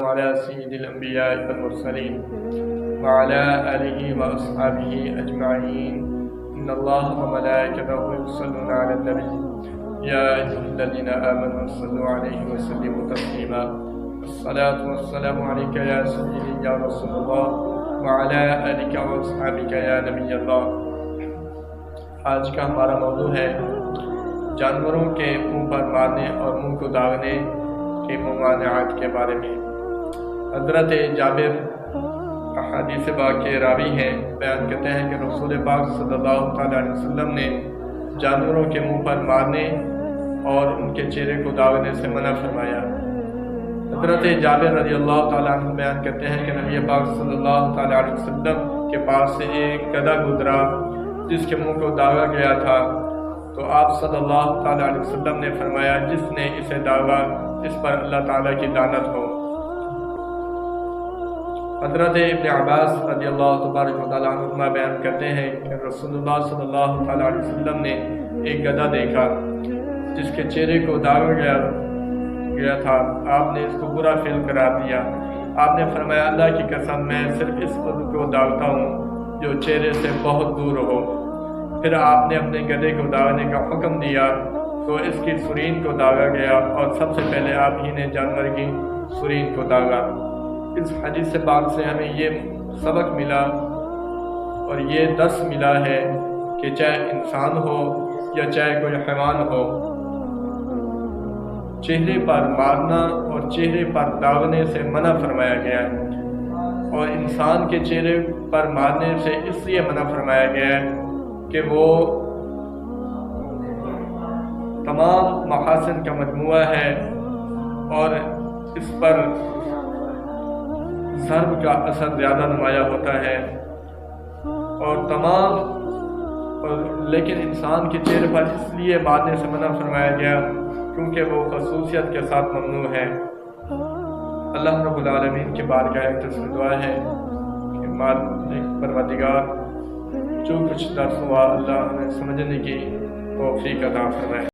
وعلى سيد الأنبياء والمرسلين وعلى آله وأصحابه أجمعين إن الله وملائكته يصلون على النبي يا أيها الذين آمنوا صلوا عليه وسلموا تسليما الصلاة والسلام عليك يا سيدي يا رسول الله وعلى آلك وأصحابك يا نبي الله۔ آج کا ہمارا موضوع ہے جانوروں کے منہ پر مارنے اور منہ کو داغنے کے ممانعات کے بارے میں۔ حضرت جابر احادیث پاک کے راوی ہیں، بیان کرتے ہیں کہ رسول پاک صلی اللہ علیہ وسلم نے جانوروں کے منہ پر مارنے اور ان کے چہرے کو داغنے سے منع فرمایا۔ حضرت جابر رضی اللہ تعالیٰ عنہ بیان کرتے ہیں کہ نبی پاک صلی اللہ علیہ وسلم کے پاس سے ایک گدھا گزرا جس کے منہ کو داغا گیا تھا، تو آپ صلی اللہ علیہ وسلم نے فرمایا جس نے اسے داغا اس پر اللہ تعالیٰ کی لعنت ہو۔ حضرت ابن عباس رضی اللہ تبارک و تعالیٰ عنہما بیان کرتے ہیں کہ رسول اللہ صلی اللہ علیہ وسلم نے ایک گدھا دیکھا جس کے چہرے کو داغا گیا تھا، آپ نے اس کو برا فعل قرار دیا۔ آپ نے فرمایا اللہ کی قسم میں صرف اس کو داغتا ہوں جو چہرے سے بہت دور ہو۔ پھر آپ نے اپنے گدھے کو داغنے کا حکم دیا تو اس کی سرین کو داغا گیا اور سب سے پہلے آپ ہی نے جانور کی سرین کو داغا۔ اس حدیث پاک سے ہمیں یہ سبق ملا اور یہ درس ملا ہے کہ چاہے انسان ہو یا چاہے کوئی حیوان ہو، چہرے پر مارنا اور چہرے پر داغنے سے منع فرمایا گیا ہے، اور انسان کے چہرے پر مارنے سے اس لیے منع فرمایا گیا ہے کہ وہ تمام محاسن کا مجموعہ ہے اور اس پر ضرب کا اثر زیادہ نمایاں ہوتا ہے لیکن انسان کے چہرے پر اس لیے مارنے سے منع فرمایا گیا کیونکہ وہ خصوصیت کے ساتھ ممنوع ہے۔ اللہ رب العالمین کے بارگاہ ایک دعا ہے کہ مالک پروردگار جو کچھ درس ہوا اللہ ہمیں سمجھنے کی توفیق عطا فرمائے۔